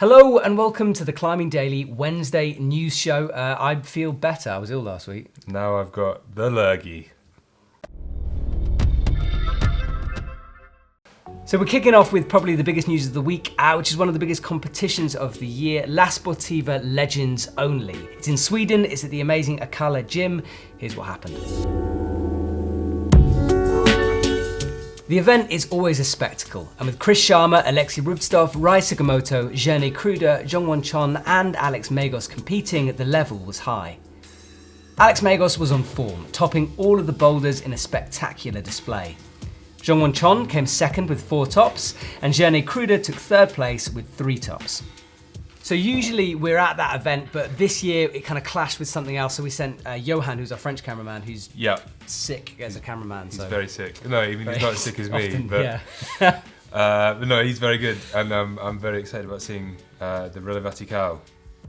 Hello and welcome to the Climbing Daily Wednesday news show. I feel better. I was ill last week. Now I've got the lurgy. So we're kicking off with probably the biggest news of the week, which is one of the biggest competitions of the year, La Sportiva Legends Only. It's in Sweden, it's at the amazing Akalla gym. Here's what happened. The event is always a spectacle, and with Chris Sharma, Alexei Rubtsov, Rai Sakamoto, Zherne Kruder, Jongwon Chon and Alex Megos competing, the level was high. Alex Megos was on form, topping all of the boulders in a spectacular display. Jongwon Chon came second with 4 tops, and Zherne Kruder took third place with 3 tops. So usually we're at that event, but this year it kind of clashed with something else. So we sent Johan, who's our French cameraman, who's sick as a cameraman. He's very sick. No, even he's not as sick as me. Often, but, yeah. but no, he's very good, and I'm very excited about seeing the Relais Vertical.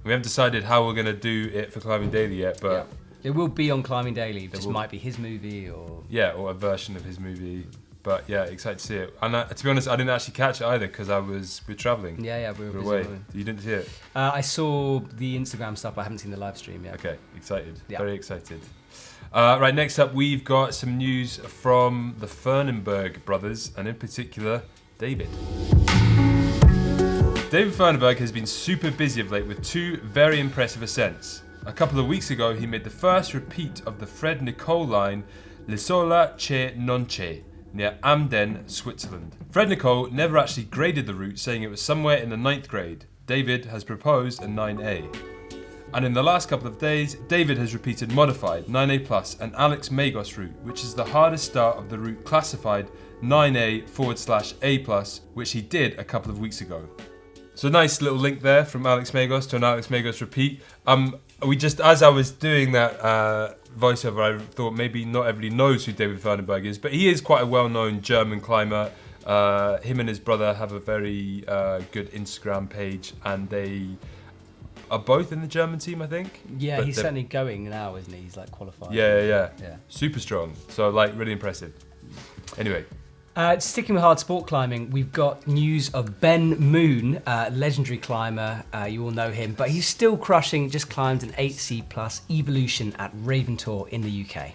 We haven't decided how we're going to do it for Climbing Daily yet, but it will be on Climbing Daily. It just might be his movie or or a version of his movie. But yeah, excited to see it. And to be honest, I didn't actually catch it either because we're traveling. Yeah, we were away. busy. You didn't see it? I saw the Instagram stuff, but I haven't seen the live stream yet. Okay, excited. Yeah. Very excited. Right, next up, we've got some news from the Fernenberg brothers, and in particular, David. David Fernenberg has been super busy of late with 2 very impressive ascents. A couple of weeks ago, he made the first repeat of the Fred Nicole line, L'isola c'è non c'è, near Amden, Switzerland. Fred Nicole never actually graded the route, saying it was somewhere in the 9th grade. David has proposed a 9A. And in the last couple of days, David has repeated modified 9A+ and Alex Megos route, which is the hardest start of the route classified 9A/A+, which he did a couple of weeks ago. So nice little link there from Alex Megos to an Alex Megos repeat. We just, as I was doing that voiceover, I thought maybe not everybody knows who David Fernenberg is, but he is quite a well-known German climber. Him and his brother have a very good Instagram page, and they are both in the German team, I think. Yeah, he's certainly going now, isn't he? He's like qualified. Yeah. Super strong. So like really impressive. Anyway. Sticking with hard sport climbing, we've got news of Ben Moon, legendary climber. You all know him, but he's still crushing. Just climbed an 8C+ Evolution at Raventor in the UK.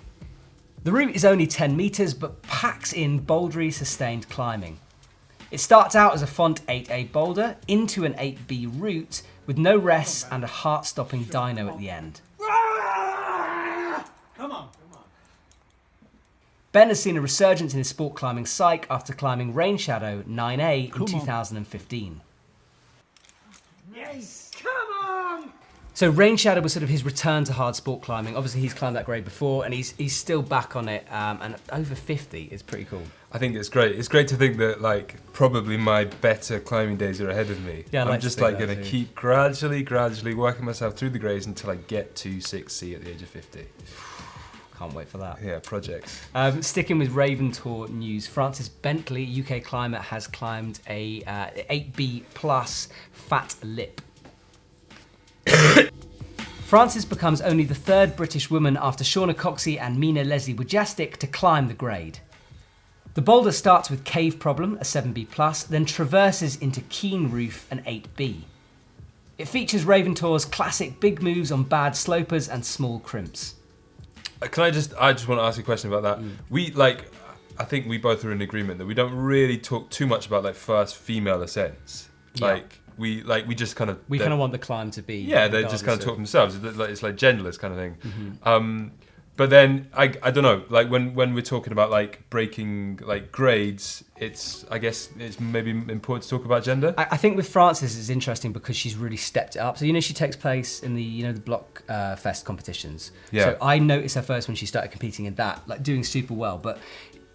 The route is only 10 meters, but packs in bouldery sustained climbing. It starts out as a Font 8A boulder into an 8B route with no rests and a heart-stopping dyno at the end. Come on. Ben has seen a resurgence in his sport climbing psyche after climbing Rain Shadow 9A in 2015. Yes! Come on! So Rain Shadow was sort of his return to hard sport climbing. Obviously he's climbed that grade before and he's still back on it, and over 50 is pretty cool. I think it's great. It's great to think that like probably my better climbing days are ahead of me. Yeah, I'm just like going to keep gradually working myself through the grades until I get to 6C at the age of 50. Can't wait for that. Yeah, projects. Sticking with Raventor news, Francis Bentley, UK climber, has climbed a 8B+ Fat Lip. Francis becomes only the 3rd British woman after Shauna Coxey and Mina Leslie Wojastic to climb the grade. The boulder starts with Cave Problem, a 7B+, then traverses into Keen Roof, an 8B. It features Raventor's classic big moves on bad slopers and small crimps. I just want to ask you a question about that. I think we both are in agreement that we don't really talk too much about like first female ascents. Yeah. We just kind of... We kind of want the climb to be... Yeah, they just kind of talk themselves. It's like genderless kind of thing. Mm-hmm. But then, I don't know, like when we're talking about like breaking like grades, I guess it's maybe important to talk about gender. I think with Frances it's interesting because she's really stepped it up. So she takes place in the the Block Fest competitions. Yeah. So I noticed her first when she started competing in that, like doing super well, but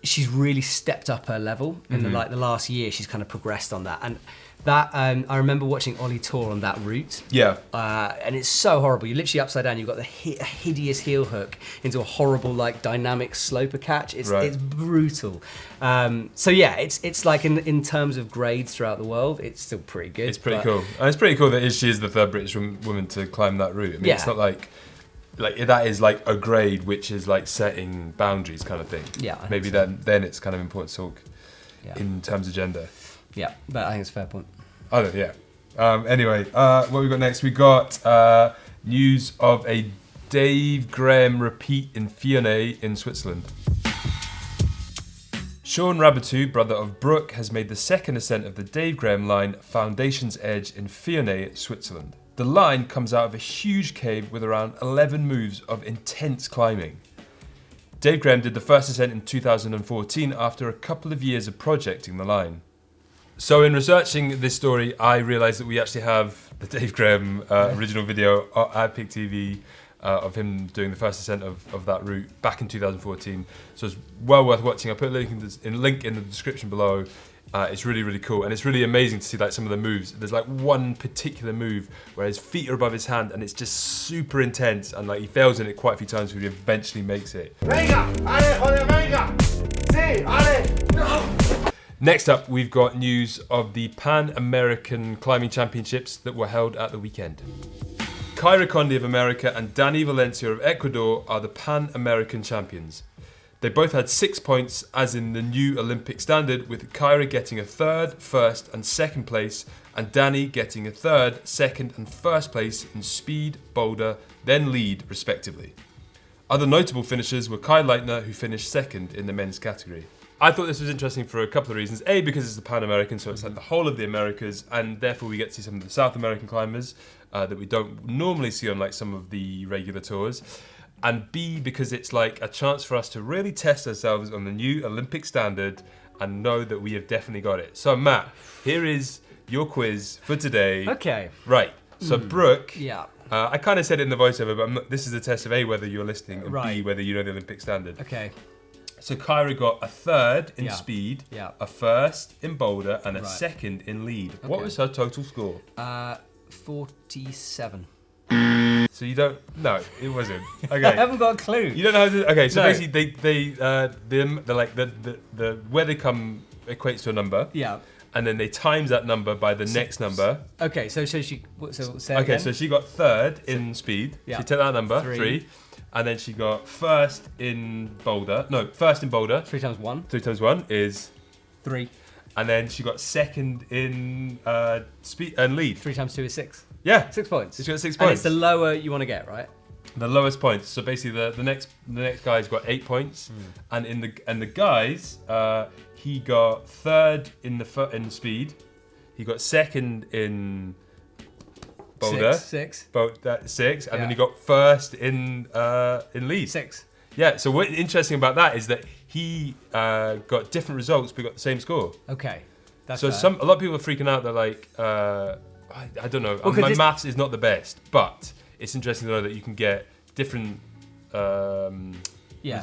she's really stepped up her level in the last year. She's kind of progressed on that, and that I remember watching Ollie Tour on that route. Yeah. And it's so horrible. You're literally upside down. You've got the hideous heel hook into a horrible like dynamic sloper catch. It's brutal. So yeah, it's like in terms of grades throughout the world, it's still pretty good. It's pretty cool. And it's pretty cool that she is the 3rd British woman to climb that route. I mean, it's not like that is like a grade which is like setting boundaries kind of thing. Yeah. Maybe then it's kind of important to talk in terms of gender. Yeah, but I think it's a fair point. I don't. Yeah. Anyway, what we got next? We got news of a Dave Graham repeat in Fionnay in Switzerland. Sean Rabatou, brother of Brooke, has made the second ascent of the Dave Graham line, Foundation's Edge in Fionnay, Switzerland. The line comes out of a huge cave with around 11 moves of intense climbing. Dave Graham did the first ascent in 2014 after a couple of years of projecting the line. So in researching this story, I realised that we actually have the Dave Graham original video at EpicTV of him doing the first ascent of that route back in 2014. So it's well worth watching. I'll put a link in the description below. It's really, really cool. And it's really amazing to see like some of the moves. There's like one particular move where his feet are above his hand and it's just super intense. And like he fails in it quite a few times, but he eventually makes it. Next up, we've got news of the Pan American Climbing Championships that were held at the weekend. Kyra Condi of America and Danny Valencia of Ecuador are the Pan American champions. They both had 6 points, as in the new Olympic standard, with Kyra getting a third, first and second place, and Danny getting a third, second and first place in speed, boulder, then lead, respectively. Other notable finishers were Kai Leitner, who finished second in the men's category. I thought this was interesting for a couple of reasons. A, because it's the Pan American, so it's like the whole of the Americas, and therefore we get to see some of the South American climbers that we don't normally see on like some of the regular tours. And B, because it's like a chance for us to really test ourselves on the new Olympic standard and know that we have definitely got it. So Matt, here is your quiz for today. Okay. Right. So Brooke. Yeah. I kind of said it in the voiceover, but this is a test of A, whether you're listening, and Right. B, whether you know the Olympic standard. Okay. So Kyra got a third in speed, Yeah. a first in boulder, and a Right. second in lead. What was her total score? 47. So you don't? No, it wasn't. I Okay. haven't got a clue. You don't know how to. Okay, so No. basically they're like the where they come equates to a number. Yeah. And then they times that number by the next number. Okay, so say Okay, again? so she got third in speed. Yeah. She took that number, 3. And then she got first in boulder. No, first in boulder. 3 times 1. 3 times 1 is 3. And then she got second in speed and lead. 3 times 2 is 6. Yeah. 6 points. She got 6 And points. it's the lower you want to get, right? The lowest points. So basically, the next guy's got 8 points, and the guys, he got third in speed. He got second in boulder. 6. 6, and then Yeah. he got first in lead. 6. Yeah. So what's interesting about that is that he got different results, but got the same score. Okay. That's So fair. a lot of people are freaking out. They're like, I don't know. Well, 'cause My this- maths is not the best, but it's interesting to know that you can get different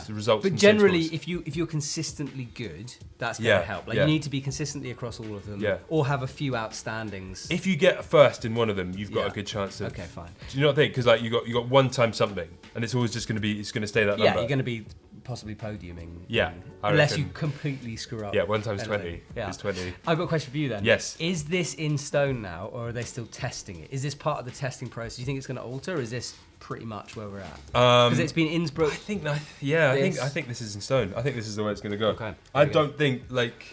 results. But and generally, scores. if you're consistently good, that's going Yeah, to help. Like yeah. you need to be consistently across all of them, Yeah. or have a few outstandings. If you get a first in one of them, you've got Yeah. a good chance to. Okay, fine. Do you not think? Because like you got 1 times something, and it's always just going to be stay that Yeah, number. you're going to be possibly podiuming. Yeah, I unless reckon. you completely screw up. Yeah, 1 times anything. 20 Yeah. is 20. I've got a question for you then. Yes. Is this in stone now, or are they still testing it? Is this part of the testing process? Do you think it's going to alter, or is this pretty much where we're at? Because it's been Innsbruck. I think that. Yeah, This. I think this is in stone. I think this is the way it's going to go. Okay, I there we don't think like.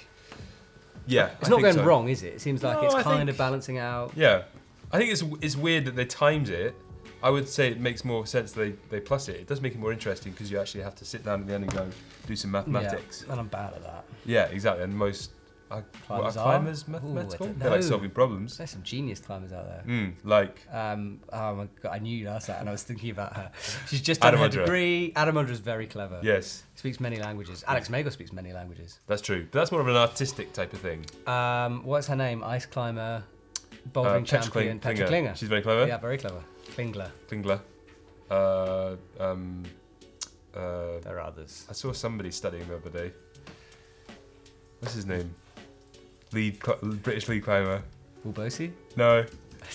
Yeah, It's I not think going so. wrong, is it? It seems like No, it's I kind think- of balancing out. Yeah, I think it's weird that they times it. I would say it makes more sense that they plus it. It does make it more interesting because you actually have to sit down at the end and go do some mathematics. Yeah, and I'm bad at that. Yeah, exactly. And most Climbers are? climbers Ooh, I mathematical. don't They like know. solving problems. There's some genius climbers out there. Like Oh my god, I knew you'd ask that, and I was thinking about her. She's just done her Adamandra. degree. Adamandra is very clever. yes, Speaks many languages. Alex Megos speaks many languages. that's true. But that's more of an artistic type of thing. What's her name? Ice climber, bouldering Petra champion, Petra Klinger. She's very clever. Yeah, very clever. Klingler. Klingler. There are others. I saw somebody studying the other day. What's his name? British lead climber. Ulbosi? No, I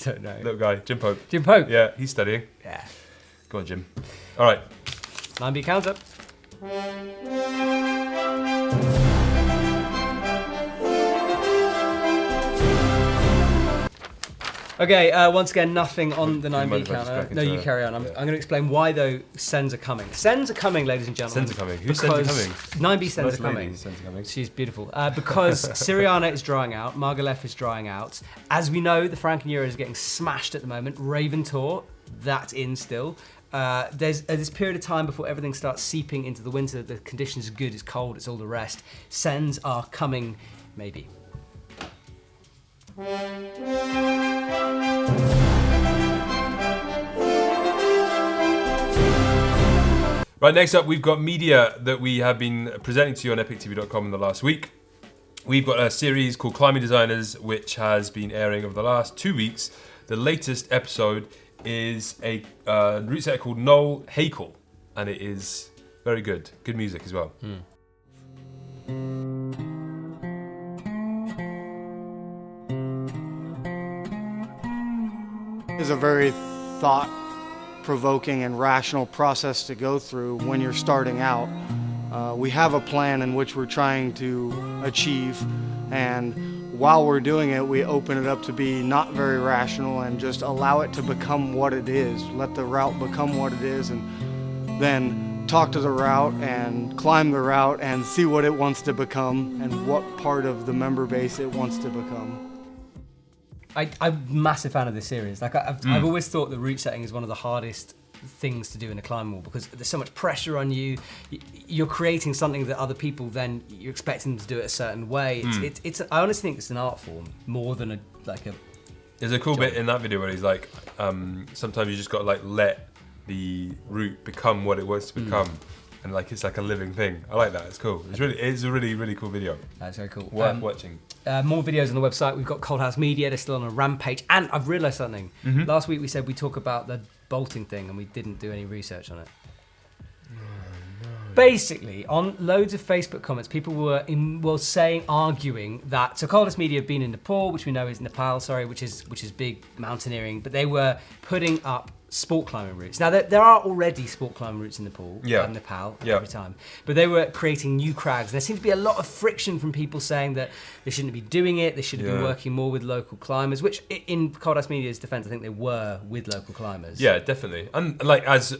don't know. little guy, Jim Pope. Jim Pope. Yeah, he's studying. Yeah. Go on, Jim. All right. 9B counter. Okay, once again, nothing on the 9B mind if I just counter. back No, into you it? carry on. I'm Yeah. going to explain why, though, sends are coming. Sends are coming, ladies and gentlemen. Sends are coming. Whose sends are because coming? 9B sends Nice are coming. lady, sends are coming. She's beautiful. Because Siriana is drying out, Margalef is drying out. As we know, the Franken Euro is getting smashed at the moment. Raven Tour, that's in still. There's this period of time before everything starts seeping into the winter. The conditions are good, it's cold, it's all the rest. Sends are coming, maybe. Right, next up, we've got media that we have been presenting to you on EpicTV.com in the last week. We've got a series called Climbing Designers, which has been airing over the last 2 weeks. The latest episode is a route setter called Noel Hakel, and it is very good. Good music as well. It's a very thought-provoking and rational process to go through when you're starting out. We have a plan in which we're trying to achieve, and while we're doing it, we open it up to be not very rational and just allow it to become what it is. Let the route become what it is, and then talk to the route and climb the route and see what it wants to become and what part of the member base it wants to become. I'm a massive fan of this series. Like I've always thought that route setting is one of the hardest things to do in a climb wall because there's so much pressure on you. You're creating something that other people then you're expecting them to do it a certain way. It's I honestly think it's an art form more than a. There's a cool bit in that video where he's like, sometimes you just got to like let the route become what it wants to become. And like it's like a living thing. I like that. It's cool. It's a really cool video. That's very cool. Worth watching. More videos on the website. We've got Cold House Media. They're still on a rampage. And I've realised something. Last week we said we talk about the bolting thing, and we didn't do any research on it. Basically, on loads of Facebook comments, people were arguing that Cold House Media have been in Nepal, which we know is Nepal, which is big mountaineering, but they were putting up sport climbing routes. Now there are already sport climbing routes in Nepal, Nepal every time, but they were creating new crags. There seemed to be a lot of friction from people saying that they shouldn't be doing it. They should have been working more with local climbers. Which, in Cold House Media's defence, I think they were with local climbers. Yeah, definitely. And like as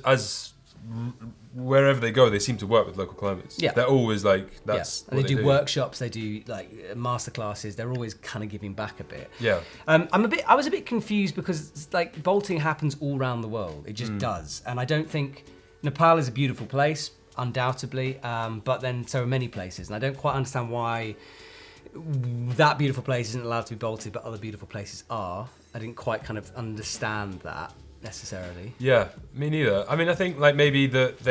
wherever they go, they seem to work with local climbers. Yeah, they're always like that's. And they do workshops. They do like masterclasses. They're always kind of giving back a bit. Yeah. I was a bit confused because like bolting happens all around the world. It just does, and I don't think Nepal is a beautiful place, undoubtedly. But then so are many places, and I don't quite understand why that beautiful place isn't allowed to be bolted, but other beautiful places are. I didn't quite kind of understand that necessarily. Yeah, me neither. I mean, I think like maybe that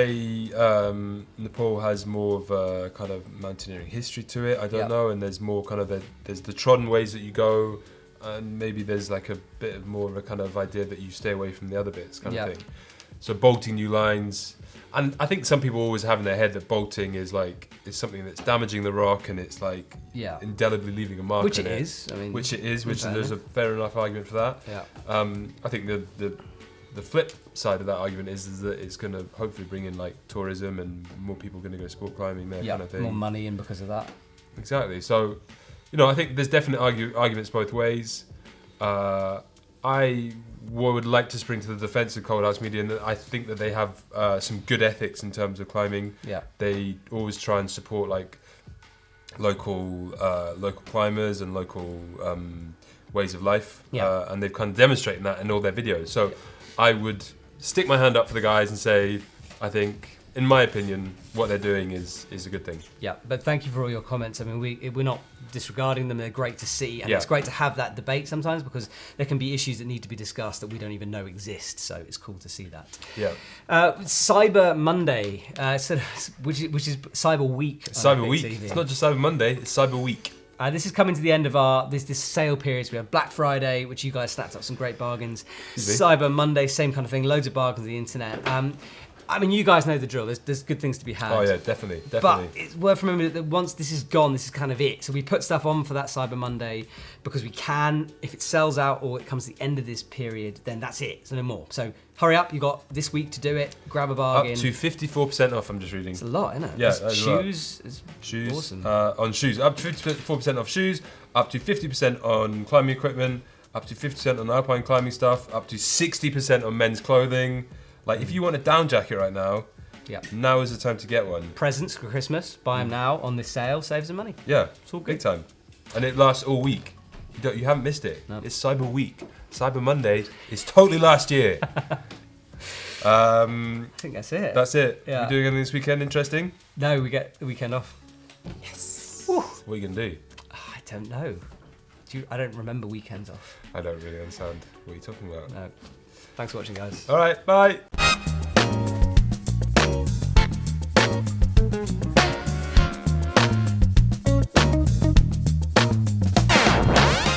Nepal has more of a kind of mountaineering history to it. I don't know, and there's more kind of there's the trodden ways that you go, and maybe there's like a bit of more of a kind of idea that you stay away from the other bits kind of thing. So bolting new lines, and I think some people always have in their head that bolting is something that's damaging the rock and it's like indelibly leaving a mark. Which in it is. I mean, which there's a fair enough argument for that. Yeah. I think the flip side of that argument is that it's going to hopefully bring in like tourism and more people going to go sport climbing there, kind of thing. More money in because of that. Exactly. So, I think there's definite arguments both ways. I would like to spring to the defence of Cold House Media, and I think that they have some good ethics in terms of climbing. Yeah. They always try and support like local climbers and local ways of life, and they've kind of demonstrated that in all their videos. So I would stick my hand up for the guys and say, I think, in my opinion, what they're doing is a good thing. Yeah, but thank you for all your comments. I mean, we're not disregarding them. They're great to see, and it's great to have that debate sometimes because there can be issues that need to be discussed that we don't even know exist. So it's cool to see that. Yeah. Cyber Monday, which is Cyber Week. Cyber Week. It's not just Cyber Monday. It's Cyber Week. This is coming to the end of this sale periods. We have Black Friday, which you guys snapped up some great bargains. Cyber Monday, same kind of thing. Loads of bargains on the internet. I mean, you guys know the drill. There's good things to be had. Oh yeah, definitely. But it's worth remembering that once this is gone, this is kind of it. So we put stuff on for that Cyber Monday because we can. If it sells out or it comes to the end of this period, then that's it. So no more. So hurry up. You got this week to do it. Grab a bargain. Up to 54% off. I'm just reading. It's a lot, isn't it? Yeah, that's shoes is awesome. On shoes, up to 54% off shoes. Up to 50% on climbing equipment. up to 50% on alpine climbing stuff, up to 60% on men's clothing. Like, if you want a down jacket right now, now is the time to get one. Presents for Christmas, buy them now on this sale, saves some money. Yeah, it's all good. Big time. And it lasts all week. You haven't missed it. No. It's Cyber Week. Cyber Monday is totally last year. I think that's it. That's it. Yeah. You doing anything this weekend interesting? No, we get the weekend off. Yes. Woo. What are you going to do? I don't know. I don't remember weekends off. I don't really understand what you're talking about. No. Thanks for watching, guys. All right, bye.